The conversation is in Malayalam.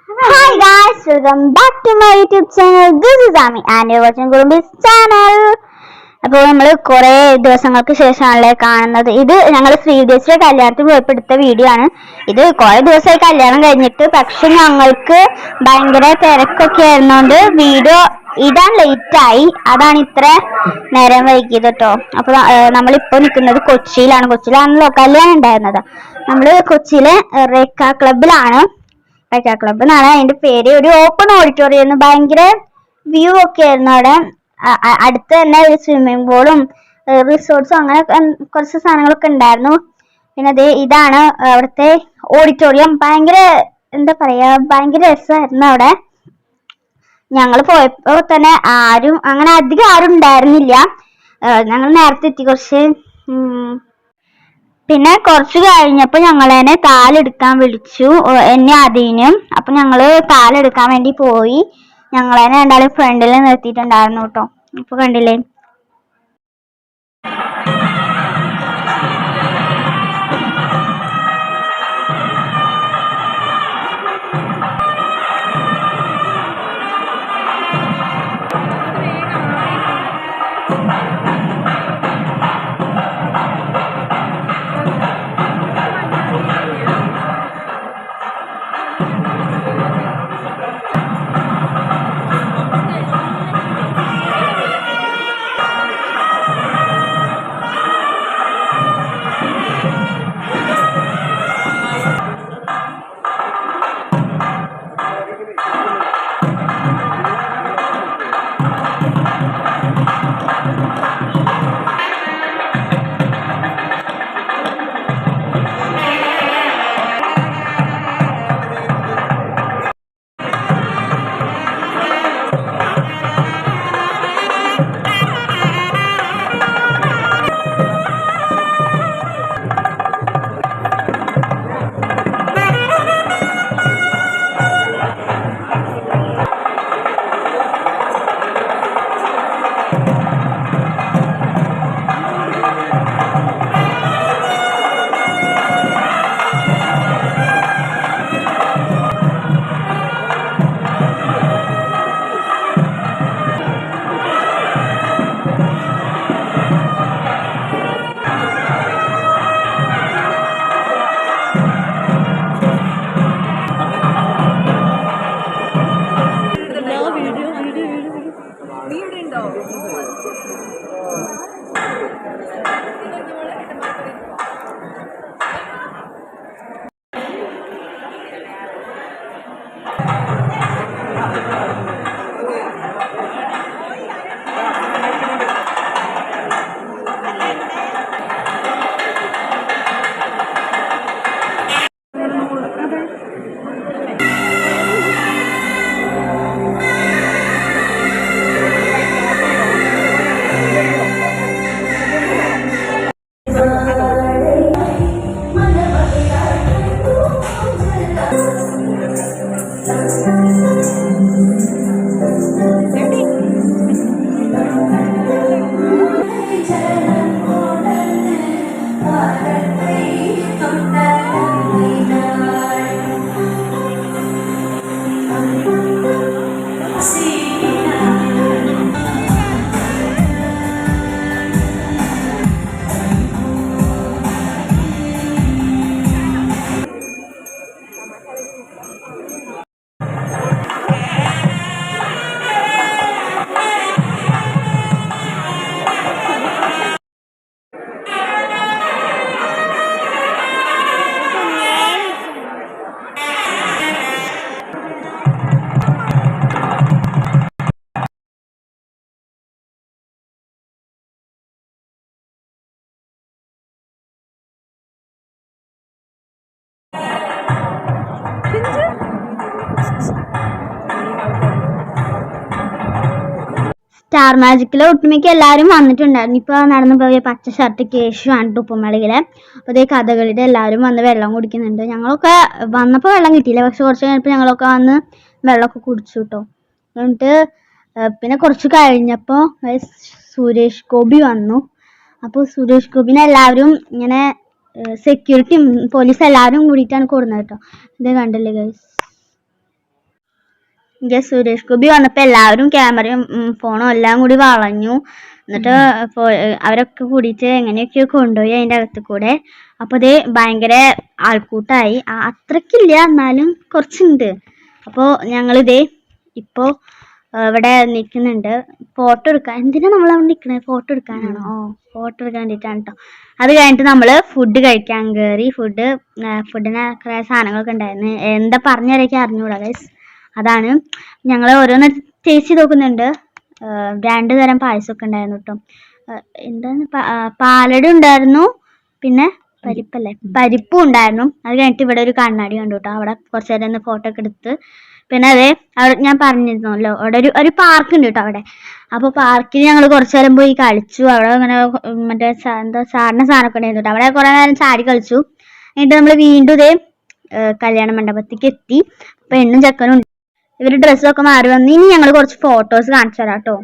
Hi guys, welcome back to my YouTube channel. This is Ami and you're watching Gurumbis channel. അപ്പോൾ നമ്മൾ കുറേ ദിവസങ്ങൾക്ക് ശേഷമാണല്ലേ കാണുന്നത്. ഇത് ഞങ്ങൾ ശ്രീദേശിയുടെ കല്യാണത്തിന് പോയപ്പോൾ എടുത്ത വീഡിയോ ആണ്. ഇത് കുറേ ദിവസമായി കല്യാണം കഴിഞ്ഞിട്ട്, പക്ഷെ ഞങ്ങൾക്ക് ഭയങ്കര തിരക്കൊക്കെ ആയിരുന്നോണ്ട് വീഡിയോ ഇടാൻ ലേറ്റായി. അതാണ് ഇത്ര നേരം വൈകിയത് കേട്ടോ. അപ്പോൾ നമ്മളിപ്പോൾ നിൽക്കുന്നത് കൊച്ചിയിലാണല്ലോ കല്യാണം ഉണ്ടായിരുന്നത്. നമ്മൾ കൊച്ചിയിലെ റേക്ക ക്ലബിലാണ്. ക്ലബ് എന്നാണ് അതിന്റെ പേര്. ഒരു ഓപ്പൺ ഓഡിറ്റോറിയം ആയിരുന്നു. ഭയങ്കര വ്യൂ ഒക്കെ ആയിരുന്നു അവിടെ. അടുത്ത് തന്നെ ഒരു സ്വിമ്മിംഗ് പൂളും റിസോർട്ട്സും അങ്ങനെ കുറച്ച് സാധനങ്ങളൊക്കെ ഉണ്ടായിരുന്നു. പിന്നെ ഇതാണ് അവിടുത്തെ ഓഡിറ്റോറിയം. ഭയങ്കര എന്താ പറയാ, ഭയങ്കര രസമായിരുന്നു അവിടെ. ഞങ്ങൾ പോയപ്പോ തന്നെ അങ്ങനെ അധികം ആരും ഉണ്ടായിരുന്നില്ല. ഞങ്ങൾ നേരത്തെ എത്തി കുറച്ച്. പിന്നെ കുറച്ച് കഴിഞ്ഞപ്പോൾ ഞങ്ങളെന്നെ താലെടുക്കാൻ വിളിച്ചു, എന്നെ അതീനും. അപ്പൊ ഞങ്ങള് താലെടുക്കാൻ വേണ്ടി പോയി. ഞങ്ങളെന്നെ രണ്ടാളും ഫ്രണ്ടിൽ നിർത്തിയിട്ടുണ്ടായിരുന്നു കേട്ടോ. ഇപ്പൊ കണ്ടില്ലേ. സ്റ്റാർ മാജിക്കിലെ ഒട്ടുമിക്ക എല്ലാവരും വന്നിട്ടുണ്ടായിരുന്നു. ഇപ്പോൾ നടന്നു പോയ പച്ച ഷർട്ട് കേശുവാണ് ഉപ്പുമലയിലെ. അപ്പോൾ അതേ കഥകളിയുടെ എല്ലാവരും വന്ന് വെള്ളം കുടിക്കുന്നുണ്ട്. ഞങ്ങളൊക്കെ വന്നപ്പോൾ വെള്ളം കിട്ടിയില്ല, പക്ഷെ കുറച്ച് കഴിഞ്ഞപ്പോൾ ഞങ്ങളൊക്കെ വന്ന് വെള്ളമൊക്കെ കുടിച്ചു കേട്ടോ. എന്നിട്ട് പിന്നെ കുറച്ച് കഴിഞ്ഞപ്പോൾ സുരേഷ് ഗോപി വന്നു. അപ്പോൾ സുരേഷ് ഗോപിനെ എല്ലാവരും ഇങ്ങനെ സെക്യൂരിറ്റിയും പോലീസ് എല്ലാവരും കൂടിയിട്ടാണ് കൊടുക്കുന്നത് കേട്ടോ. ഇത് കണ്ടില്ലേ ഗൈസ്. എനിക്ക് സുരേഷ് ഗോപി വന്നപ്പോൾ എല്ലാവരും ക്യാമറയും ഫോണും എല്ലാം കൂടി വളഞ്ഞു. എന്നിട്ട് അവരൊക്കെ കൂടിയിട്ട് എങ്ങനെയൊക്കെയോ കൊണ്ടുപോയി അതിൻ്റെ അകത്ത് കൂടെ. അപ്പോൾ ഇത് ഭയങ്കര ആൾക്കൂട്ടായി. അത്രക്കില്ല, എന്നാലും കുറച്ചുണ്ട്. അപ്പോൾ ഞങ്ങളിതേ ഇപ്പോൾ ഇവിടെ നിൽക്കുന്നുണ്ട് ഫോട്ടോ എടുക്കാൻ. എന്തിനാ നമ്മൾ അവിടെ നിൽക്കണത്? ഫോട്ടോ എടുക്കാനാണോ? ഫോട്ടോ എടുക്കാൻ വേണ്ടിയിട്ടാണ് കേട്ടോ. അത് കഴിഞ്ഞിട്ട് നമ്മൾ ഫുഡ് കഴിക്കാൻ കയറി. ഫുഡിന് കുറേ സാധനങ്ങളൊക്കെ ഉണ്ടായിരുന്നു. എന്താ പറഞ്ഞിടയ്ക്ക് അറിഞ്ഞൂടാ ഗൈസ്. അതാണ് ഞങ്ങൾ ഓരോന്ന് ടേസ്റ്റ് ചെയ്ത് നോക്കുന്നുണ്ട്. 2 തരം പായസമൊക്കെ ഉണ്ടായിരുന്നു കേട്ടോ. എന്താണ് പാലട ഉണ്ടായിരുന്നു, പിന്നെ പരിപ്പും ഉണ്ടായിരുന്നു. അത് കഴിഞ്ഞിട്ട് ഇവിടെ ഒരു കണ്ണാടി കണ്ടു കേട്ടോ. അവിടെ കുറച്ച് നേരം ഫോട്ടോ ഒക്കെ എടുത്ത്. പിന്നെ അവിടെ ഞാൻ പറഞ്ഞിരുന്നല്ലോ, അവിടെ ഒരു പാർക്ക് ഉണ്ട് കേട്ടോ അവിടെ. അപ്പോൾ പാർക്കിൽ ഞങ്ങൾ കുറച്ച് നേരം പോയി കളിച്ചു. അവിടെ അങ്ങനെ മറ്റേ എന്താ ചാടിന സാധനമൊക്കെ ഉണ്ടായിരുന്നു കേട്ടോ. അവിടെ കുറേ നേരം ചാടി കളിച്ചു. എന്നിട്ട് നമ്മൾ വീണ്ടും ഇതേ കല്യാണ മണ്ഡപത്തേക്ക് എത്തി. പെണ്ണും ചെക്കനും ഇവർ ഡ്രസ്സൊക്കെ മാറി വന്നു. ഇനി ഞങ്ങൾ കുറച്ച് ഫോട്ടോസ് കാണിച്ചു തരാം കേട്ടോ.